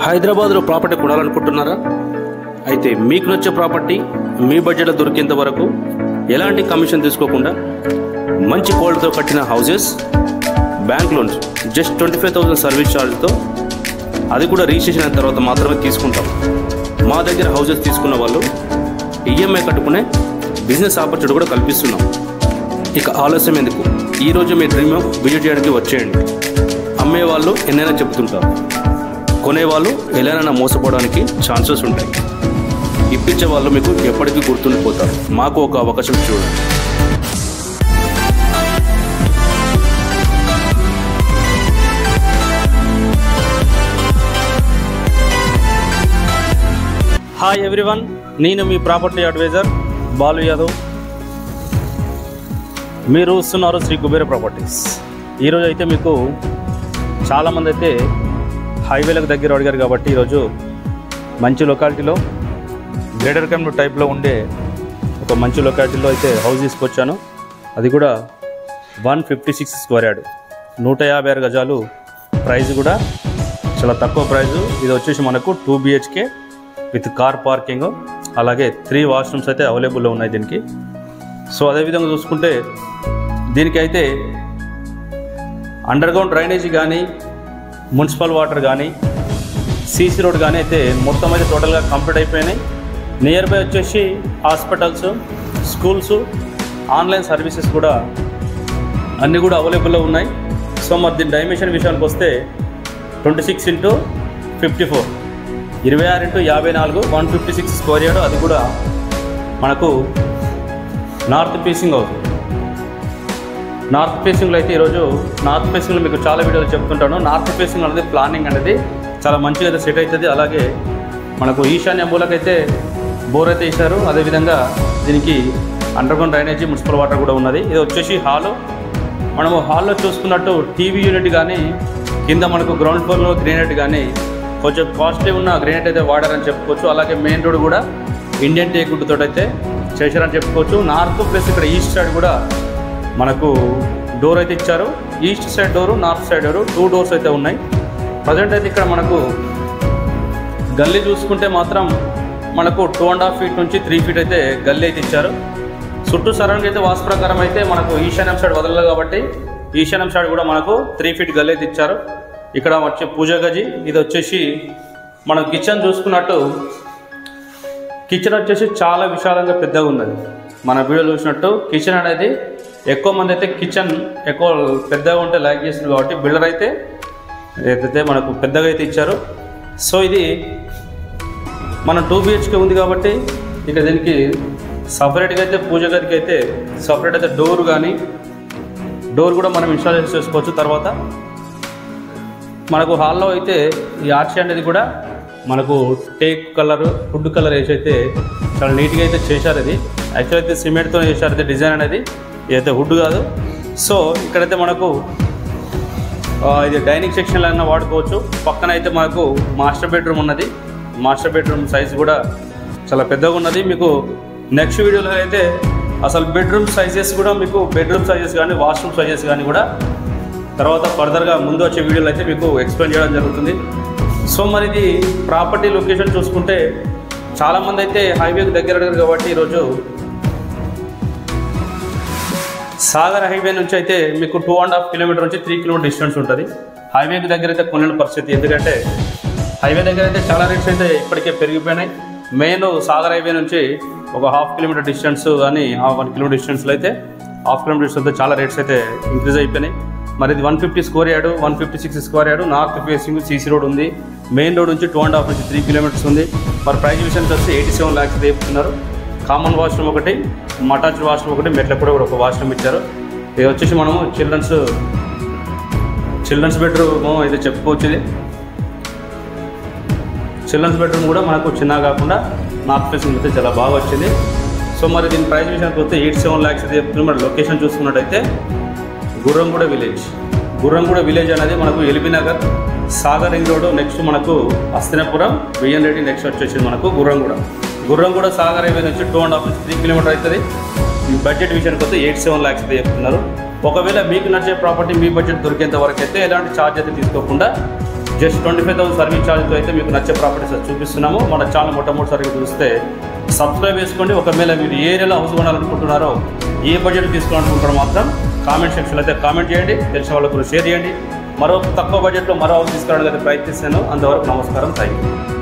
హైదరాబాద్లో ప్రాపర్టీ కొనాలనుకుంటున్నారా? అయితే మీకు నచ్చే ప్రాపర్టీ మీ బడ్జెట్లో దొరికేంత వరకు ఎలాంటి కమిషన్ తీసుకోకుండా మంచి క్వాలిటీతో కట్టిన houses, bank loans just 25,000 service ఛార్జ్తో, అది కూడా రిజిస్ట్రేషన్ అయిన తర్వాత మాత్రమే తీసుకుంటాం. మా దగ్గర హౌసెస్ తీసుకున్న వాళ్ళు ఈఎంఐ కట్టుకునే బిజినెస్ ఆపర్చునిటీ కూడా కల్పిస్తున్నాం. ఇక ఆలస్యం ఎందుకు, ఈరోజు మీ డ్రీమ్ విజిట్ చేయడానికి వచ్చేయండి. అమ్మేవాళ్ళు ఎన్నైనా చెప్తుంటారు, కొనేవాళ్ళు ఎలానైనా మోసపోవడానికి ఛాన్సెస్ ఉంటాయి. ఇప్పించే వాళ్ళు మీకు ఎప్పటికీ గుర్తుండిపోతారు. మాకు ఒక అవకాశం చూడండి. హాయ్ ఎవ్రీవన్, నేను మీ ప్రాపర్టీ అడ్వైజర్ బాలు యాదవ్. మీరు చూస్తున్నారు శ్రీ కుబేర ప్రాపర్టీస్. ఈరోజు అయితే మీకు చాలామంది అయితే హైవేలకు దగ్గర అడిగారు కాబట్టి ఈరోజు మంచి లొకాలిటీలో గ్రేటర్ కమ్యూనిటీ టైప్లో ఉండే ఒక మంచి లొకాలిటీలో అయితే హౌస్ తీసుకొచ్చాను. అది కూడా 156 స్క్వేర్ యార్డ్, 156 గజాలు. ప్రైస్ కూడా చాలా తక్కువ ప్రైజు. ఇది వచ్చేసి మనకు 2 BHK విత్ కార్ పార్కింగ్, అలాగే 3 వాష్రూమ్స్ అయితే అవైలబుల్లో ఉన్నాయి దీనికి. సో అదేవిధంగా చూసుకుంటే దీనికి అయితే అండర్గ్రౌండ్ డ్రైనేజీ కానీ, మున్సిపల్ వాటర్ కానీ, సీసీ రోడ్ కానీ అయితే మొత్తం అయితే టోటల్గా కంప్లీట్ అయిపోయినాయి. నియర్ బై వచ్చేసి హాస్పిటల్స్, స్కూల్స్, ఆన్లైన్ సర్వీసెస్ కూడా అన్నీ కూడా అవైలబుల్లో ఉన్నాయి. సో మరి దీని డైమెన్షన్ విషయానికి వస్తే 26x54, 26x54, 156 స్క్వేర్ యార్డ్. అది కూడా మనకు నార్త్ ఫేసింగ్ అవుతుంది. నార్త్ ఫేసింగ్లో అయితే ఈరోజు నార్త్ ఫేసింగ్లో మీకు చాలా వీడియోలు చెప్తుంటాను. నార్త్ ఫేసింగ్ అనేది ప్లానింగ్ అనేది చాలా మంచిగా అయితే సెట్ అవుతుంది. అలాగే మనకు ఈశాన్య మూలకైతే బోర్ అయితే ఇచ్చారు. అదేవిధంగా దీనికి అండర్గ్రౌండ్ డ్రైనేజీ, మున్సిపల్ వాటర్ కూడా ఉన్నది. ఇది వచ్చేసి హాలు. మనము హాల్లో చూసుకున్నట్టు టీవీ యూనిట్ కానీ, కింద మనకు గ్రౌండ్ ఫ్లోర్లో గ్రీనెట్ కానీ కొంచెం కాస్ట్లీ ఉన్న గ్రీనెట్ అయితే వాడారని చెప్పుకోవచ్చు. అలాగే మెయిన్ రోడ్ కూడా ఇండియన్ టేకుడ్తో అయితే చేశారని చెప్పుకోవచ్చు. నార్త్ ప్లస్ ఇక్కడ ఈస్ట్ సైడ్ కూడా మనకు డోర్ అయితే ఇచ్చారు. East side door, north side door, 2 doors అయితే ఉన్నాయి. ప్రజెంట్ అయితే ఇక్కడ మనకు గల్లీ చూసుకుంటే మాత్రం మనకు 2.5 ఫీట్ నుంచి 3 ఫీట్ అయితే గల్లీ అయితే ఇచ్చారు. చుట్టూ సరౌండింగ్ అయితే వాస్తు ప్రకారం అయితే మనకు ఈశాన్యం సైడ్ వదలలేదు కాబట్టి ఈశాన్యం సైడ్ కూడా మనకు 3 ఫీట్ గల్లీ అయితే ఇచ్చారు. ఇక్కడ వచ్చే పూజా గది. ఇది వచ్చేసి మనం కిచెన్ చూసుకున్నట్టు కిచెన్ వచ్చేసి చాలా విశాలంగా పెద్దగా ఉన్నది. మన వీడియో చూసినట్టు కిచెన్ అనేది ఎక్కువ మంది అయితే కిచెన్ ఎక్కువ పెద్దగా ఉంటే లైక్ చేస్తుంది కాబట్టి బిల్డర్ అయితే ఏదైతే మనకు పెద్దగా అయితే ఇచ్చారు. సో ఇది మనం 2 BHK ఉంది కాబట్టి ఇక దీనికి సపరేట్గా అయితే పూజ గదికి అయితే సపరేట్ అయితే డోర్ కానీ, డోర్ కూడా మనం ఇన్స్టాలేషన్ చేసుకోవచ్చు. తర్వాత మనకు హాల్లో అయితే ఈ ఆర్చ్ అనేది కూడా మనకు టేక్ కలర్, వుడ్ కలర్ వేసి అయితే చాలా నీట్గా అయితే చేశారు. ఇది యాక్చువల్ అయితే సిమెంట్తో చేశారు. ఇది డిజైన్ అనేది ఇదైతే వుడ్ కాదు. సో ఇక్కడైతే మనకు ఇది డైనింగ్ సెక్షన్లో అయినా వాడుకోవచ్చు. పక్కన అయితే మనకు మాస్టర్ బెడ్రూమ్ ఉన్నది. మాస్టర్ బెడ్రూమ్ సైజ్ కూడా చాలా పెద్దగా ఉన్నది. మీకు నెక్స్ట్ వీడియోలో అయితే అసలు బెడ్రూమ్ సైజెస్ కూడా మీకు బెడ్రూమ్ సైజెస్ కానీ, వాష్రూమ్ సైజెస్ కానీ కూడా తర్వాత ఫర్దర్గా ముందు వచ్చే వీడియోలో అయితే మీకు ఎక్స్ప్లెయిన్ చేయడం జరుగుతుంది. సో మరి ఇది ప్రాపర్టీ లొకేషన్ చూసుకుంటే చాలామంది అయితే హైవేకి దగ్గర అడిగారు కాబట్టి ఈరోజు సాగర్ హైవే నుంచి అయితే మీకు 2.5 కిలోమీటర్ నుంచి 3 కిలోమీటర్ డిస్టెన్స్ ఉంటుంది. హైవేకి దగ్గర అయితే కొనలేని పరిస్థితి, ఎందుకంటే హైవే దగ్గర అయితే చాలా రేట్స్ అయితే ఇప్పటికే పెరిగిపోయినాయి. మెయిన్ సాగర్ హైవే నుంచి ఒక 1/2 కిలోమీటర్ డిస్టెన్స్ కానీ 1 కిలోమీటర్ డిస్టెన్స్లో అయితే 1/2 కిలోమీటర్ డిస్టెన్స్ చాలా రేట్స్ అయితే ఇంక్రీజ్ అయిపోయినాయి. మరి ఇది 150 square yard, 156 square yard, north facing, CC road ఉంది. మెయిన్ రోడ్ నుంచి 2.5 నుంచి 3 కిలోమీటర్స్ ఉంది. మరి ప్రైస్ విషయానికి వస్తే 87 lakhs చెప్తున్నారు. కామన్ వాష్రూమ్ ఒకటి, అటాచ్డ్ వాష్రూమ్ ఒకటి, మెట్ల కూడా ఒక వాష్రూమ్ ఇచ్చారు. ఇది వచ్చేసి మనము చిల్డ్రన్స్ బెడ్రూమ్ ఇది చెప్పుకోవచ్చు. ఇది చిల్డ్రన్స్ బెడ్రూమ్ కూడా మనకు చిన్నగా కాకుండా నార్త్ ఫేసింగ్ అయితే చాలా బాగా వచ్చింది. సో మరి దీని ప్రైస్ విషయానికి వస్తే 87 lakhs చెప్తున్నారు. మరి లొకేషన్ చూసుకున్నట్టయితే గుర్రంగూడ విలేజ్ అనేది మనకు LB Nagar, Sagar ring road, next మనకు హస్తినాపురం, బిఎన్ రెడ్డి, నెక్స్ట్ వచ్చేసి మనకు గుర్రంగూడ సాగర్ హైవే నుంచి 2.5 నుంచి 3 కిలోమీటర్ అవుతుంది. బడ్జెట్ విషయానికి వస్తే 87 lakhs అయితే చెప్తున్నారు. ఒకవేళ మీకు నచ్చే ప్రాపర్టీ మీ బడ్జెట్ దొరికేంత వరకు అయితే ఎలాంటి ఛార్జ్ అయితే తీసుకోకుండా జస్ట్ 25,000 సర్వీస్ ఛార్జ్తో అయితే మీకు నచ్చే ప్రాపర్టీస్ చూపిస్తున్నాము. మన ఛానల్ మొట్టమొదటిసారిగా చూస్తే సబ్స్క్రైబ్ చేసుకోండి. ఒకవేళ మీరు ఏ ఏరియాలో హౌస్ కొనాలనుకుంటున్నారో, ఏ బడ్జెట్ తీసుకోవాలనుకుంటారో మాత్రం కామెంట్ సెక్షన్లో అయితే కామెంట్ చేయండి. తెలిసిన వాళ్ళకు షేర్ చేయండి. మరో తక్కువ బడ్జెట్లో మరో హౌస్ తీసుకోవడానికి అయితే ప్రయత్నిస్తాను. అంతవరకు నమస్కారం. Thank you.